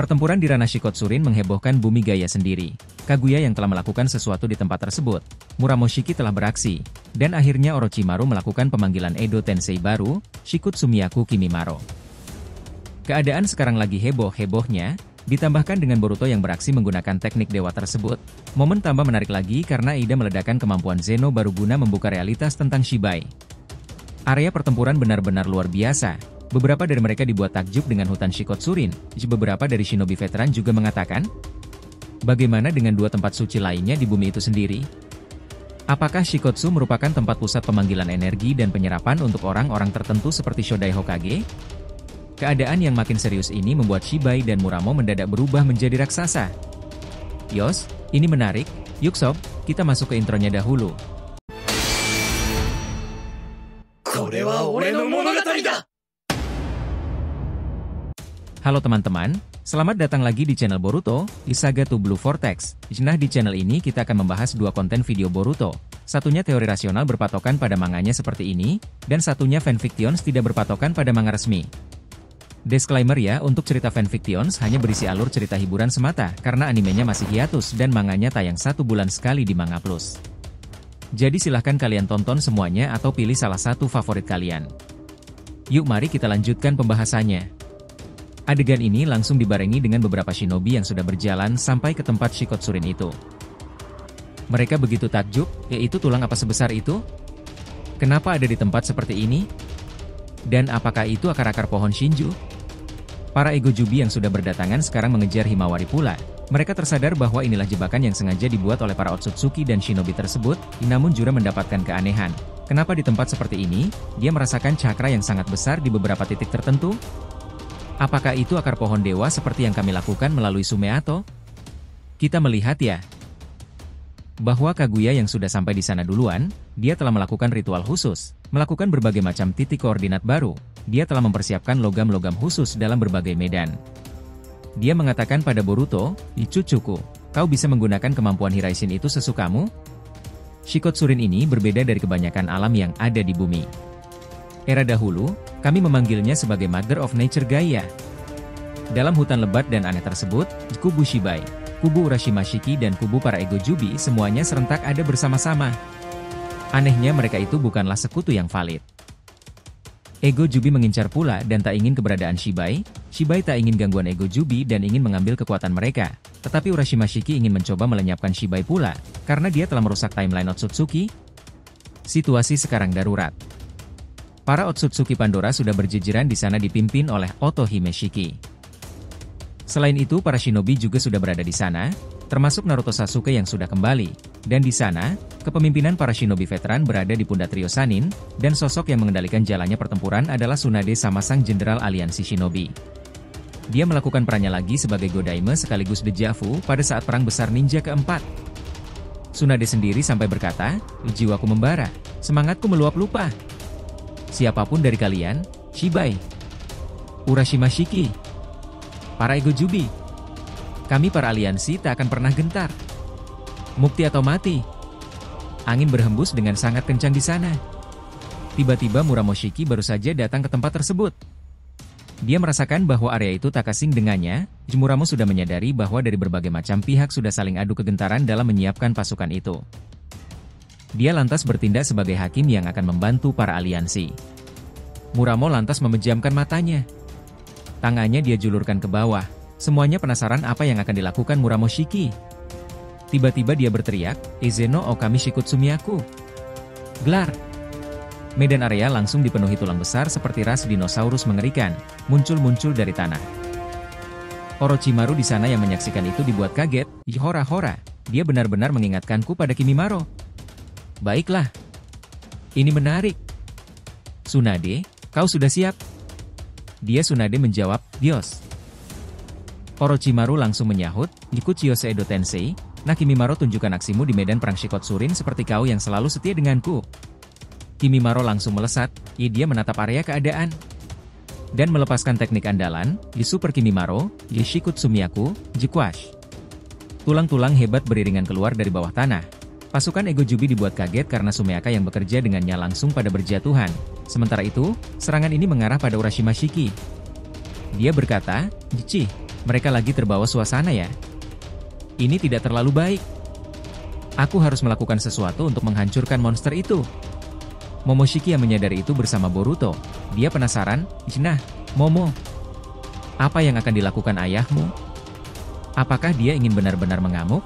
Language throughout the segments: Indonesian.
Pertempuran di ranah Shikotsurin menghebohkan bumi Gaia sendiri. Kaguya yang telah melakukan sesuatu di tempat tersebut. Muramoshiki telah beraksi. Dan akhirnya Orochimaru melakukan pemanggilan Edo Tensei baru, Shikutsumiyaku Kimimaro. Keadaan sekarang lagi heboh-hebohnya, ditambahkan dengan Boruto yang beraksi menggunakan teknik dewa tersebut. Momen tambah menarik lagi karena Ida meledakkan kemampuan Zeno baru guna membuka realitas tentang Shibai. Area pertempuran benar-benar luar biasa. Beberapa dari mereka dibuat takjub dengan hutan Shikotsurin. Beberapa dari shinobi veteran juga mengatakan, bagaimana dengan dua tempat suci lainnya di bumi itu sendiri? Apakah Shikotsu merupakan tempat pusat pemanggilan energi dan penyerapan untuk orang-orang tertentu seperti Shodai Hokage? Keadaan yang makin serius ini membuat Shibai dan Muramo mendadak berubah menjadi raksasa. Yos, ini menarik. Yuk sob, kita masuk ke intronya dahulu. Halo teman-teman, selamat datang lagi di channel Boruto, di Saga to Blue Vortex. Nah, di channel ini kita akan membahas dua konten video Boruto. Satunya teori rasional berpatokan pada manganya seperti ini, dan satunya fanfictions tidak berpatokan pada manga resmi. Disclaimer ya, untuk cerita fanfictions hanya berisi alur cerita hiburan semata, karena animenya masih hiatus dan manganya tayang 1 bulan sekali di Manga Plus. Jadi silahkan kalian tonton semuanya atau pilih salah satu favorit kalian. Yuk mari kita lanjutkan pembahasannya. Adegan ini langsung dibarengi dengan beberapa shinobi yang sudah berjalan sampai ke tempat Shikotsurin itu. Mereka begitu takjub, yaitu tulang apa sebesar itu? Kenapa ada di tempat seperti ini? Dan apakah itu akar-akar pohon Shinju? Para ego jubi yang sudah berdatangan sekarang mengejar Himawari pula. Mereka tersadar bahwa inilah jebakan yang sengaja dibuat oleh para Otsutsuki dan shinobi tersebut, namun Jura mendapatkan keanehan. Kenapa di tempat seperti ini, dia merasakan cakra yang sangat besar di beberapa titik tertentu? Apakah itu akar pohon dewa seperti yang kami lakukan melalui Sumeato? Kita melihat ya, bahwa Kaguya yang sudah sampai di sana duluan, dia telah melakukan ritual khusus, melakukan berbagai macam titik koordinat baru, dia telah mempersiapkan logam-logam khusus dalam berbagai medan. Dia mengatakan pada Boruto, "Cucuku, kau bisa menggunakan kemampuan Hiraishin itu sesukamu?" Shikotsurin ini berbeda dari kebanyakan alam yang ada di bumi. Era dahulu, kami memanggilnya sebagai Mother of Nature Gaia. Dalam hutan lebat dan aneh tersebut, kubu Shibai, kubu Urashimashiki dan kubu para ego jubi semuanya serentak ada bersama-sama. Anehnya mereka itu bukanlah sekutu yang valid. Ego jubi mengincar pula dan tak ingin keberadaan Shibai. Shibai tak ingin gangguan ego jubi dan ingin mengambil kekuatan mereka. Tetapi Urashimashiki ingin mencoba melenyapkan Shibai pula, karena dia telah merusak timeline Otsutsuki. Situasi sekarang darurat. Para Otsutsuki Pandora sudah berjejeran di sana dipimpin oleh Otohime Shiki. Selain itu para shinobi juga sudah berada di sana, termasuk Naruto Sasuke yang sudah kembali. Dan di sana, kepemimpinan para shinobi veteran berada di pundak trio Sannin, dan sosok yang mengendalikan jalannya pertempuran adalah Tsunade sama sang jenderal aliansi shinobi. Dia melakukan perannya lagi sebagai Godaime sekaligus Deja Vu pada saat perang besar ninja keempat. Tsunade sendiri sampai berkata, "Jiwaku membara, semangatku meluap lupa. Siapapun dari kalian, Shibai, Urashimashiki, para ego jubi, kami para aliansi tak akan pernah gentar. Mukti atau mati." Angin berhembus dengan sangat kencang di sana. Tiba-tiba Muramoshiki baru saja datang ke tempat tersebut. Dia merasakan bahwa area itu tak asing dengannya. Muramo sudah menyadari bahwa dari berbagai macam pihak sudah saling adu kegentaran dalam menyiapkan pasukan itu. Dia lantas bertindak sebagai hakim yang akan membantu para aliansi. Muramo lantas memejamkan matanya. Tangannya dia julurkan ke bawah. Semuanya penasaran apa yang akan dilakukan Muramoshiki. Tiba-tiba dia berteriak, "Ezeno Okami Shikutsumiyaku." Glar. Medan area langsung dipenuhi tulang besar seperti ras dinosaurus mengerikan, muncul-muncul dari tanah. Orochimaru di sana yang menyaksikan itu dibuat kaget. "Hora-hora, dia benar-benar mengingatkanku pada Kimimaro." "Baiklah. Ini menarik. Tsunade, kau sudah siap?" Dia Tsunade menjawab, "Dios." Orochimaru langsung menyahut, "Ikut Chiyose Edo Tensei, nah Kimimaro tunjukkan aksimu di medan perang Shikotsurin seperti kau yang selalu setia denganku." Kimimaro langsung melesat, dia menatap area keadaan. Dan melepaskan teknik andalan, di Super Kimimaro, Shikutsumiyaku, Jikwash. Tulang-tulang hebat beriringan keluar dari bawah tanah. Pasukan ego jubi dibuat kaget karena Sumeaka yang bekerja dengannya langsung pada berjatuhan. Sementara itu, serangan ini mengarah pada Urashimashiki. Dia berkata, "Jichi, Mereka lagi terbawa suasana ya. Ini tidak terlalu baik. Aku harus melakukan sesuatu untuk menghancurkan monster itu. Momoshiki yang menyadari itu bersama Boruto. Dia penasaran, "Nah, Momo, apa yang akan dilakukan ayahmu? Apakah dia ingin benar-benar mengamuk?"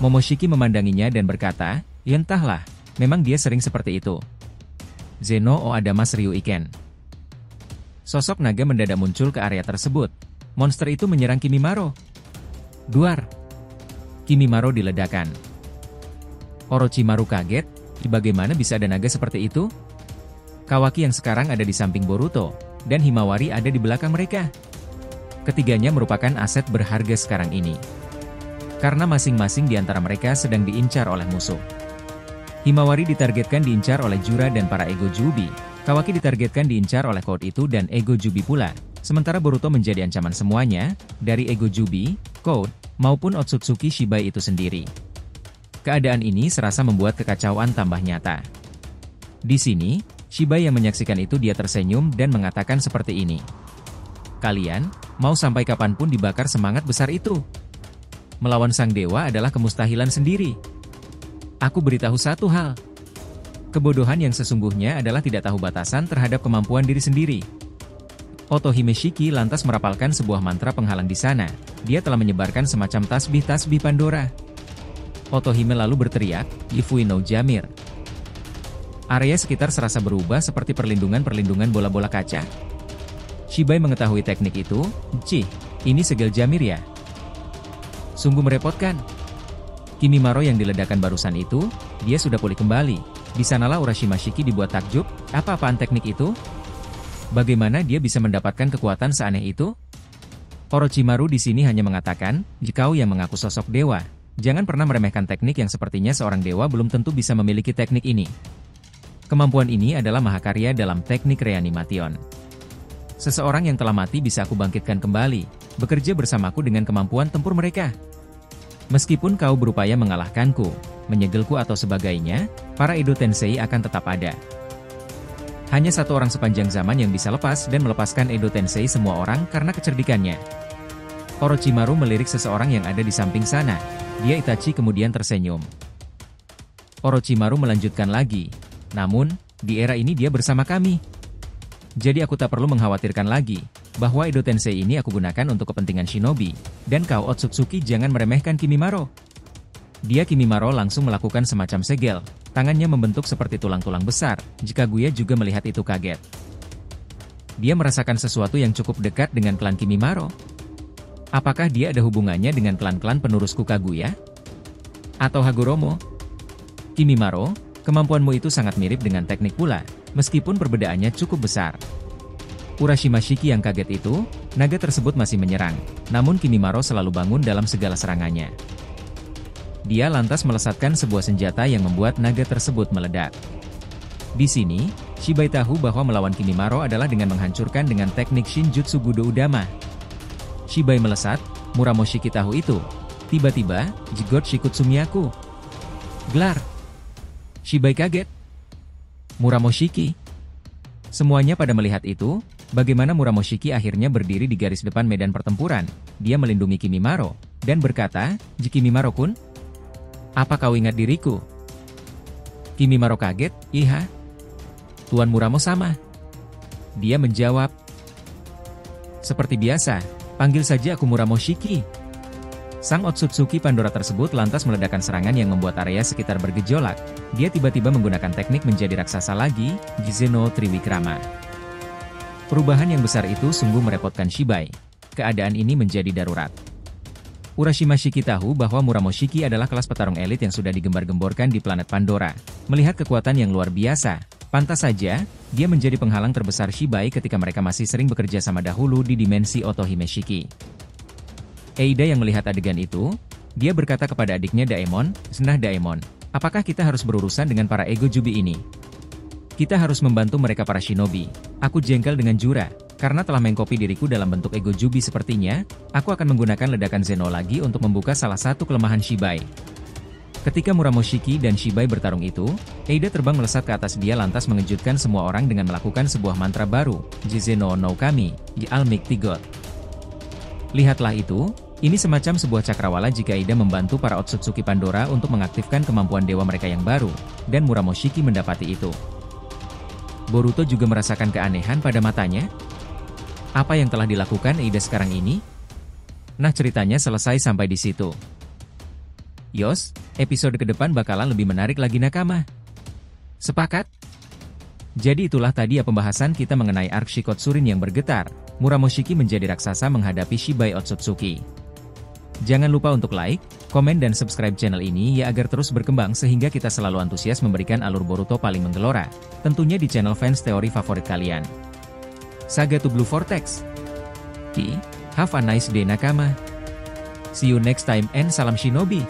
Momoshiki memandanginya dan berkata, "Ya entahlah, memang dia sering seperti itu." Zeno o Adamas Ryuiken. Sosok naga mendadak muncul ke area tersebut. Monster itu menyerang Kimimaro. Duar. Kimimaro diledakkan. Orochimaru kaget, bagaimana bisa ada naga seperti itu? Kawaki yang sekarang ada di samping Boruto, dan Himawari ada di belakang mereka. Ketiganya merupakan aset berharga sekarang ini. Karena masing-masing di antara mereka sedang diincar oleh musuh. Himawari ditargetkan diincar oleh Jura dan para Ego Jubi. Kawaki ditargetkan diincar oleh Code itu dan Ego Jubi pula. Sementara Boruto menjadi ancaman semuanya, dari Ego Jubi, Code, maupun Otsutsuki Shibai itu sendiri. Keadaan ini serasa membuat kekacauan tambah nyata. Di sini, Shibai yang menyaksikan itu dia tersenyum dan mengatakan seperti ini. "Kalian, mau sampai kapanpun dibakar semangat besar itu? Melawan sang dewa adalah kemustahilan sendiri. Aku beritahu satu hal. Kebodohan yang sesungguhnya adalah tidak tahu batasan terhadap kemampuan diri sendiri." Otohime Shiki lantas merapalkan sebuah mantra penghalang di sana. Dia telah menyebarkan semacam tasbih-tasbih Pandora. Otohime lalu berteriak, "Yifui no Jamir." Area sekitar serasa berubah seperti perlindungan-perlindungan bola-bola kaca. Shibai mengetahui teknik itu. "Cih, ini segel Jamir ya? Sungguh merepotkan." Kimimaro yang diledakkan barusan itu, dia sudah pulih kembali. Di sanalah Urashima Shiki dibuat takjub, apa-apaan teknik itu? Bagaimana dia bisa mendapatkan kekuatan seaneh itu? Orochimaru di sini hanya mengatakan, "Jika kau yang mengaku sosok dewa, jangan pernah meremehkan teknik yang sepertinya seorang dewa belum tentu bisa memiliki teknik ini. Kemampuan ini adalah mahakarya dalam teknik reanimation. Seseorang yang telah mati bisa aku bangkitkan kembali, bekerja bersamaku dengan kemampuan tempur mereka. Meskipun kau berupaya mengalahkanku, menyegelku atau sebagainya, para Edo Tensei akan tetap ada. Hanya satu orang sepanjang zaman yang bisa lepas dan melepaskan Edo Tensei semua orang karena kecerdikannya." Orochimaru melirik seseorang yang ada di samping sana. Dia Itachi kemudian tersenyum. Orochimaru melanjutkan lagi, "Namun, di era ini dia bersama kami. Jadi aku tak perlu mengkhawatirkan lagi, bahwa Edo Tensei ini aku gunakan untuk kepentingan shinobi, dan kau Otsutsuki jangan meremehkan Kimimaro." Dia Kimimaro langsung melakukan semacam segel. Tangannya membentuk seperti tulang-tulang besar. Jika Guya juga melihat itu kaget. Dia merasakan sesuatu yang cukup dekat dengan klan Kimimaro. Apakah dia ada hubungannya dengan klan-klan penerus Kaguya? Atau Hagoromo? "Kimimaro, kemampuanmu itu sangat mirip dengan teknik pula, meskipun perbedaannya cukup besar." Urashima Shiki yang kaget itu, naga tersebut masih menyerang. Namun Kimimaro selalu bangun dalam segala serangannya. Dia lantas melesatkan sebuah senjata yang membuat naga tersebut meledak. Di sini, Shibai tahu bahwa melawan Kimimaro adalah dengan menghancurkan dengan teknik Shinjutsu Gudo Udama. Shibai melesat, Muramoshiki tahu itu. Tiba-tiba, Jigot Shikutsumiyaku. Gelar. Shibai kaget. Muramoshiki. Semuanya pada melihat itu, bagaimana Muramoshiki akhirnya berdiri di garis depan medan pertempuran. Dia melindungi Kimimaro, dan berkata, "Kimimaro-kun? Apa kau ingat diriku?" Kimimaro kaget, "Iya. Tuan Muramo sama." Dia menjawab, "Seperti biasa, panggil saja aku Muramoshiki." Sang Otsutsuki Pandora tersebut lantas meledakkan serangan yang membuat area sekitar bergejolak. Dia tiba-tiba menggunakan teknik menjadi raksasa lagi, Gizeno Triwikrama. Perubahan yang besar itu sungguh merepotkan Shibai. Keadaan ini menjadi darurat. Urashima Shiki tahu bahwa Muramoshiki adalah kelas petarung elit yang sudah digembar-gemborkan di planet Pandora. Melihat kekuatan yang luar biasa, pantas saja, dia menjadi penghalang terbesar Shibai ketika mereka masih sering bekerja sama dahulu di dimensi Otohime Shiki. Eida yang melihat adegan itu, dia berkata kepada adiknya Daemon, "Senah Daemon, apakah kita harus berurusan dengan para Ego Jubi ini? Kita harus membantu mereka para shinobi." Aku jengkel dengan Jura. Karena telah mengkopi diriku dalam bentuk Ego Jubi sepertinya, aku akan menggunakan ledakan Zeno lagi untuk membuka salah satu kelemahan Shibai. Ketika Muramoshiki dan Shibai bertarung itu, Eida terbang melesat ke atas dia lantas mengejutkan semua orang dengan melakukan sebuah mantra baru, Jizeno no Kami, Almighty God. Lihatlah itu, ini semacam sebuah cakrawala jika Ida membantu para Otsutsuki Pandora untuk mengaktifkan kemampuan dewa mereka yang baru, dan Muramoshiki mendapati itu. Boruto juga merasakan keanehan pada matanya. Apa yang telah dilakukan Ida sekarang ini? Nah, ceritanya selesai sampai di situ. Yos, episode ke depan bakalan lebih menarik lagi nakama. Sepakat? Jadi itulah tadi ya pembahasan kita mengenai arc Shikotsurin yang bergetar. Muramoshiki menjadi raksasa menghadapi Shibai Otsutsuki. Jangan lupa untuk like, komen dan subscribe channel ini ya agar terus berkembang sehingga kita selalu antusias memberikan alur Boruto paling menggelora, tentunya di channel fans teori favorit kalian. Saga to Blue Vortex. Have a nice day nakama. See you next time and salam shinobi.